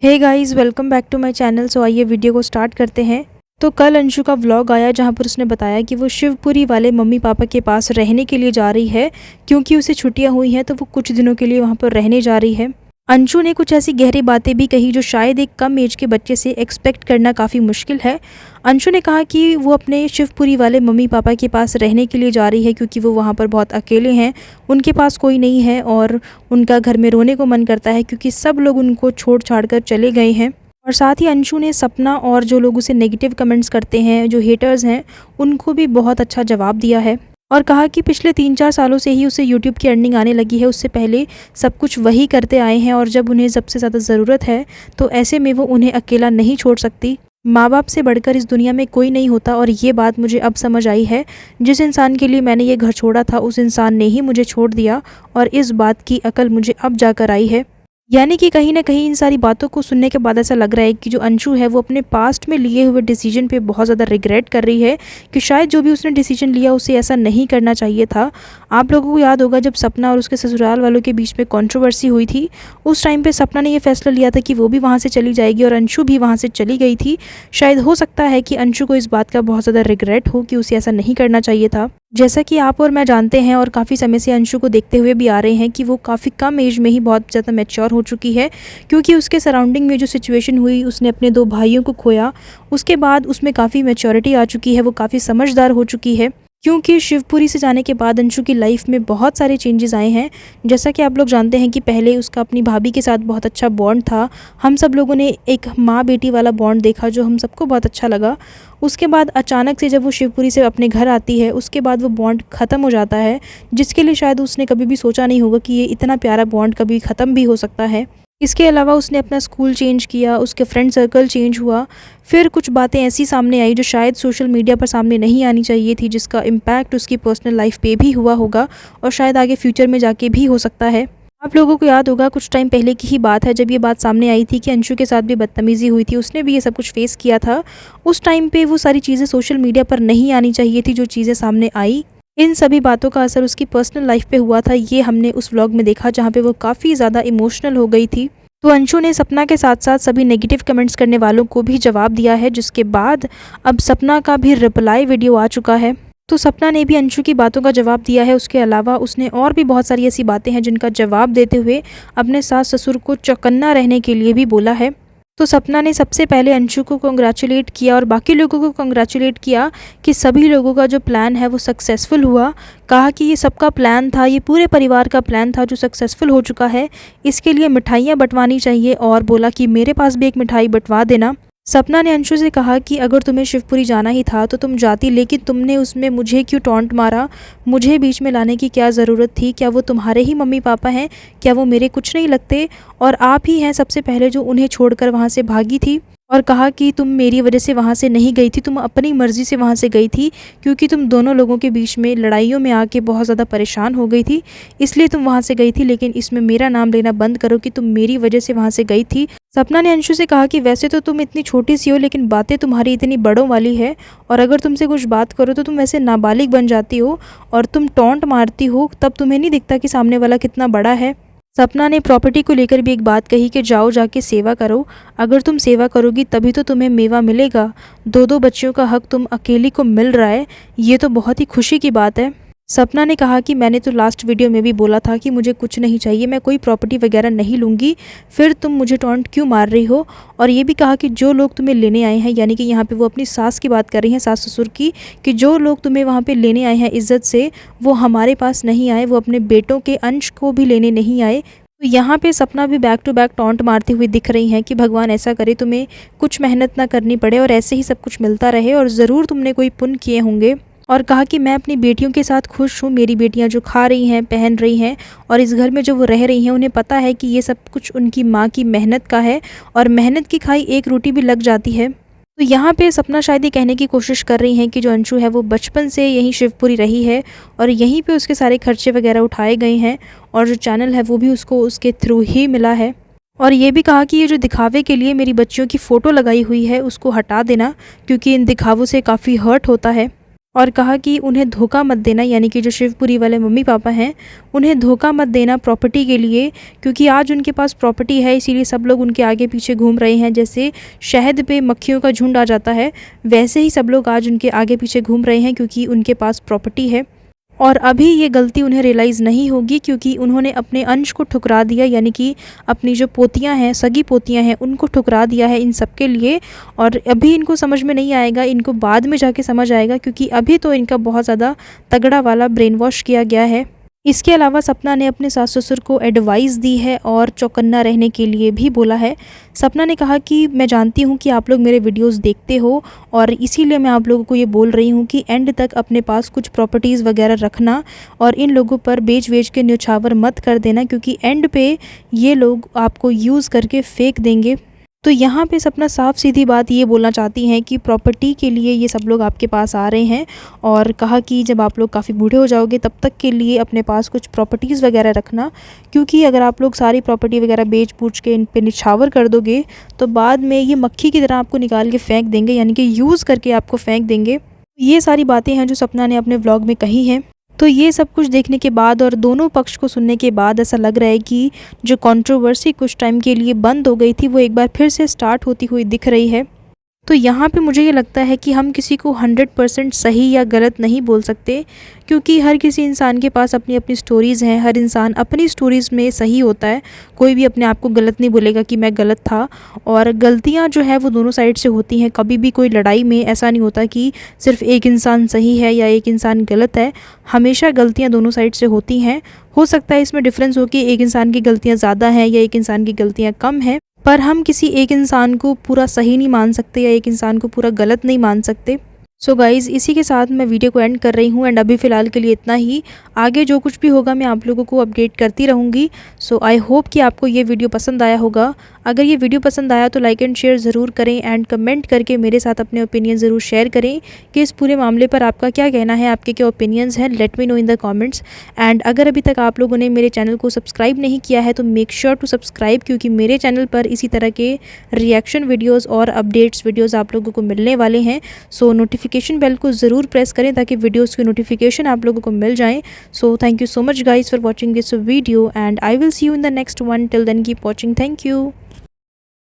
Hey guys, welcome back to my channel. So आइए video को start करते हैं। तो कल अंशु का व्लॉग आया जहां पर उसने बताया कि वो शिवपुरी वाले मम्मी पापा के पास रहने के लिए जा रही है, क्योंकि उसे छुट्टियां हुई हैं तो वो कुछ दिनों के लिए वहां पर रहने जा रही है। अंशु ने कुछ ऐसी गहरी बातें भी कही जो शायद एक कम एज के बच्चे से एक्सपेक्ट करना काफ़ी मुश्किल है। अंशु ने कहा कि वो अपने शिवपुरी वाले मम्मी पापा के पास रहने के लिए जा रही है क्योंकि वो वहाँ पर बहुत अकेले हैं, उनके पास कोई नहीं है और उनका घर में रोने को मन करता है क्योंकि सब लोग उनको छोड़ छाड़ कर चले गए हैं। और साथ ही अंशु ने सपना और जो लोग उसे नेगेटिव कमेंट्स करते हैं, जो हेटर्स हैं, उनको भी बहुत अच्छा जवाब दिया है और कहा कि पिछले 3-4 सालों से ही उसे यूट्यूब की अर्निंग आने लगी है। उससे पहले सब कुछ वही करते आए हैं और जब उन्हें सबसे ज़्यादा ज़रूरत है तो ऐसे में वो उन्हें अकेला नहीं छोड़ सकती। माँ बाप से बढ़कर इस दुनिया में कोई नहीं होता और ये बात मुझे अब समझ आई है। जिस इंसान के लिए मैंने ये घर छोड़ा था उस इंसान ने ही मुझे छोड़ दिया और इस बात की अकल मुझे अब जाकर आई है। यानी कि कहीं न कहीं इन सारी बातों को सुनने के बाद ऐसा लग रहा है कि जो अंशु है वो अपने पास्ट में लिए हुए डिसीजन पे बहुत ज़्यादा रिग्रेट कर रही है कि शायद जो भी उसने डिसीजन लिया उसे ऐसा नहीं करना चाहिए था। आप लोगों को याद होगा जब सपना और उसके ससुराल वालों के बीच में कंट्रोवर्सी हुई थी, उस टाइम पे सपना ने ये फैसला लिया था कि वो भी वहाँ से चली जाएगी और अंशु भी वहाँ से चली गई थी। शायद हो सकता है कि अंशु को इस बात का बहुत ज़्यादा रिग्रेट हो कि उसे ऐसा नहीं करना चाहिए था। जैसा कि आप और मैं जानते हैं और काफ़ी समय से अंशु को देखते हुए भी आ रहे हैं कि वो काफ़ी कम एज में ही बहुत ज़्यादा मैच्योर हो चुकी है, क्योंकि उसके सराउंडिंग में जो सिचुएशन हुई, उसने अपने 2 भाइयों को खोया, उसके बाद उसमें काफ़ी मैच्योरिटी आ चुकी है, वो काफ़ी समझदार हो चुकी है। क्योंकि शिवपुरी से जाने के बाद अंशु की लाइफ में बहुत सारे चेंजेस आए हैं। जैसा कि आप लोग जानते हैं कि पहले उसका अपनी भाभी के साथ बहुत अच्छा बॉन्ड था। हम सब लोगों ने एक माँ बेटी वाला बॉन्ड देखा जो हम सबको बहुत अच्छा लगा। उसके बाद अचानक से जब वो शिवपुरी से अपने घर आती है, उसके बाद वो बॉन्ड ख़त्म हो जाता है, जिसके लिए शायद उसने कभी भी सोचा नहीं होगा कि ये इतना प्यारा बॉन्ड कभी ख़त्म भी हो सकता है। इसके अलावा उसने अपना स्कूल चेंज किया, उसके फ्रेंड सर्कल चेंज हुआ, फिर कुछ बातें ऐसी सामने आई जो शायद सोशल मीडिया पर सामने नहीं आनी चाहिए थी, जिसका इम्पैक्ट उसकी पर्सनल लाइफ पे भी हुआ होगा और शायद आगे फ्यूचर में जाके भी हो सकता है। आप लोगों को याद होगा कुछ टाइम पहले की ही बात है जब ये बात सामने आई थी कि अंशु के साथ भी बदतमीज़ी हुई थी, उसने भी ये सब कुछ फेस किया था। उस टाइम पे वो सारी चीज़ें सोशल मीडिया पर नहीं आनी चाहिए थी, जो चीज़ें सामने आई। इन सभी बातों का असर उसकी पर्सनल लाइफ पे हुआ था, ये हमने उस व्लॉग में देखा जहाँ पे वो काफ़ी ज़्यादा इमोशनल हो गई थी। तो अंशु ने सपना के साथ साथ सभी नेगेटिव कमेंट्स करने वालों को भी जवाब दिया है, जिसके बाद अब सपना का भी रिप्लाई वीडियो आ चुका है। तो सपना ने भी अंशु की बातों का जवाब दिया है। उसके अलावा उसने और भी बहुत सारी ऐसी बातें हैं जिनका जवाब देते हुए अपने सास ससुर को चौकन्ना रहने के लिए भी बोला है। तो सपना ने सबसे पहले अंशु को कॉन्ग्रेचुलेट किया और बाकी लोगों को कॉन्ग्रेचुलेट किया कि सभी लोगों का जो प्लान है वो सक्सेसफुल हुआ। कहा कि ये सबका प्लान था, ये पूरे परिवार का प्लान था जो सक्सेसफुल हो चुका है, इसके लिए मिठाइयाँ बंटवानी चाहिए और बोला कि मेरे पास भी एक मिठाई बंटवा देना। सपना ने अंशु से कहा कि अगर तुम्हें शिवपुरी जाना ही था तो तुम जाती, लेकिन तुमने उसमें मुझे क्यों टॉन्ट मारा, मुझे बीच में लाने की क्या ज़रूरत थी, क्या वो तुम्हारे ही मम्मी पापा हैं, क्या वो मेरे कुछ नहीं लगते, और आप ही हैं सबसे पहले जो उन्हें छोड़कर वहाँ से भागी थी। और कहा कि तुम मेरी वजह से वहाँ से नहीं गई थी, तुम अपनी मर्ज़ी से वहाँ से गई थी, क्योंकि तुम दोनों लोगों के बीच में लड़ाइयों में आके बहुत ज़्यादा परेशान हो गई थी, इसलिए तुम वहाँ से गई थी। लेकिन इसमें मेरा नाम लेना बंद करो कि तुम मेरी वजह से वहाँ से गई थी। सपना ने अंशु से कहा कि वैसे तो तुम इतनी छोटी सी हो, लेकिन बातें तुम्हारी इतनी बड़ों वाली है, और अगर तुमसे कुछ बात करो तो तुम वैसे नाबालिग बन जाती हो और तुम टॉन्ट मारती हो, तब तुम्हें नहीं दिखता कि सामने वाला कितना बड़ा है। सपना ने प्रॉपर्टी को लेकर भी एक बात कही कि जाओ जाके सेवा करो, अगर तुम सेवा करोगी तभी तो तुम्हें मेवा मिलेगा। 2-2 बच्चों का हक तुम अकेली को मिल रहा है, ये तो बहुत ही खुशी की बात है। सपना ने कहा कि मैंने तो लास्ट वीडियो में भी बोला था कि मुझे कुछ नहीं चाहिए, मैं कोई प्रॉपर्टी वगैरह नहीं लूँगी, फिर तुम मुझे टॉन्ट क्यों मार रही हो। और ये भी कहा कि जो लोग तुम्हें लेने आए हैं, यानी कि यहाँ पे वो अपनी सास की बात कर रही हैं, सास ससुर की, कि जो लोग तुम्हें वहाँ पे लेने आए हैं इज़्ज़त से, वो हमारे पास नहीं आए, वो अपने बेटों के अंश को भी लेने नहीं आए। तो यहाँ पे सपना भी बैक टू बैक टॉन्ट मारती हुई दिख रही हैं कि भगवान ऐसा करे तुम्हें कुछ मेहनत ना करनी पड़े और ऐसे ही सब कुछ मिलता रहे, और ज़रूर तुमने कोई पुण्य किए होंगे। और कहा कि मैं अपनी बेटियों के साथ खुश हूँ, मेरी बेटियाँ जो खा रही हैं, पहन रही हैं, और इस घर में जो वो रह रही हैं, उन्हें पता है कि ये सब कुछ उनकी माँ की मेहनत का है, और मेहनत की खाई एक रोटी भी लग जाती है। तो यहाँ पे सपना शायद ये कहने की कोशिश कर रही हैं कि जो अंशु है वो बचपन से यहीं शिवपुरी रही है और यहीं पे उसके सारे खर्चे वगैरह उठाए गए हैं, और जो चैनल है वो भी उसको उसके थ्रू ही मिला है। और ये भी कहा कि ये जो दिखावे के लिए मेरी बच्चियों की फ़ोटो लगाई हुई है उसको हटा देना, क्योंकि इन दिखावों से काफ़ी हर्ट होता है। और कहा कि उन्हें धोखा मत देना, यानी कि जो शिवपुरी वाले मम्मी पापा हैं उन्हें धोखा मत देना प्रॉपर्टी के लिए, क्योंकि आज उनके पास प्रॉपर्टी है इसीलिए सब लोग उनके आगे पीछे घूम रहे हैं। जैसे शहद पे मक्खियों का झुंड आ जाता है वैसे ही सब लोग आज उनके आगे पीछे घूम रहे हैं क्योंकि उनके पास प्रॉपर्टी है। और अभी ये गलती उन्हें रियलाइज़ नहीं होगी क्योंकि उन्होंने अपने अंश को ठुकरा दिया, यानी कि अपनी जो पोतियाँ हैं, सगी पोतियाँ हैं, उनको ठुकरा दिया है इन सब के लिए। और अभी इनको समझ में नहीं आएगा, इनको बाद में जाके समझ आएगा क्योंकि अभी तो इनका बहुत ज़्यादा तगड़ा वाला ब्रेन वॉश किया गया है। इसके अलावा सपना ने अपने सास ससुर को एडवाइस दी है और चौकन्ना रहने के लिए भी बोला है। सपना ने कहा कि मैं जानती हूँ कि आप लोग मेरे वीडियोस देखते हो और इसीलिए मैं आप लोगों को ये बोल रही हूँ कि एंड तक अपने पास कुछ प्रॉपर्टीज़ वगैरह रखना और इन लोगों पर बेच बेच के न्यौछावर मत कर देना, क्योंकि एंड पे ये लोग आपको यूज़ करके फेंक देंगे। तो यहाँ पे सपना साफ सीधी बात ये बोलना चाहती हैं कि प्रॉपर्टी के लिए ये सब लोग आपके पास आ रहे हैं, और कहा कि जब आप लोग काफ़ी बूढ़े हो जाओगे तब तक के लिए अपने पास कुछ प्रॉपर्टीज़ वगैरह रखना, क्योंकि अगर आप लोग सारी प्रॉपर्टी वगैरह बेच बूझ के इन पे निछावर कर दोगे तो बाद में ये मक्खी की तरह आपको निकाल के फेंक देंगे, यानी कि यूज़ करके आपको फेंक देंगे। ये सारी बातें हैं जो सपना ने अपने व्लॉग में कही हैं। तो ये सब कुछ देखने के बाद और दोनों पक्ष को सुनने के बाद ऐसा लग रहा है कि जो कंट्रोवर्सी कुछ टाइम के लिए बंद हो गई थी वो एक बार फिर से स्टार्ट होती हुई दिख रही है। तो यहाँ पे मुझे ये लगता है कि हम किसी को 100% सही या गलत नहीं बोल सकते, क्योंकि हर किसी इंसान के पास अपनी अपनी स्टोरीज़ हैं। हर इंसान अपनी स्टोरीज़ में सही होता है, कोई भी अपने आप को गलत नहीं बोलेगा कि मैं गलत था। और गलतियाँ जो है वो दोनों साइड से होती हैं। कभी भी कोई लड़ाई में ऐसा नहीं होता कि सिर्फ एक इंसान सही है या एक इंसान गलत है, हमेशा गलतियाँ दोनों साइड से होती हैं। हो सकता है इसमें डिफरेंस हो कि एक इंसान की गलतियाँ ज़्यादा हैं या एक इंसान की गलतियाँ कम हैं, पर हम किसी एक इंसान को पूरा सही नहीं मान सकते या एक इंसान को पूरा गलत नहीं मान सकते। सो गाइज़, इसी के साथ मैं वीडियो को एंड कर रही हूँ एंड अभी फ़िलहाल के लिए इतना ही। आगे जो कुछ भी होगा मैं आप लोगों को अपडेट करती रहूँगी। सो आई होप कि आपको ये वीडियो पसंद आया होगा। अगर ये वीडियो पसंद आया तो लाइक एंड शेयर ज़रूर करें एंड कमेंट करके मेरे साथ अपने ओपिनियन ज़रूर शेयर करें कि इस पूरे मामले पर आपका क्या कहना है, आपके क्या ओपिनियंस हैं। Let me know in the comments. And अगर अभी तक आप लोगों ने मेरे चैनल को सब्सक्राइब नहीं किया है तो मेक श्योर टू सब्सक्राइब, क्योंकि मेरे चैनल पर इसी तरह के रिएक्शन वीडियोज़ और अपडेट्स वीडियोज़ आप लोगों को मिलने वाले हैं। सो नोटिफिकेशन बेल को ज़रूर प्रेस करें ताकि वीडियोज़ की नोटिफिकेशन आप लोगों को मिल जाएँ। So thank you so much guys for watching this video and I will see you in the next one. Till then, keep watching. Thank you.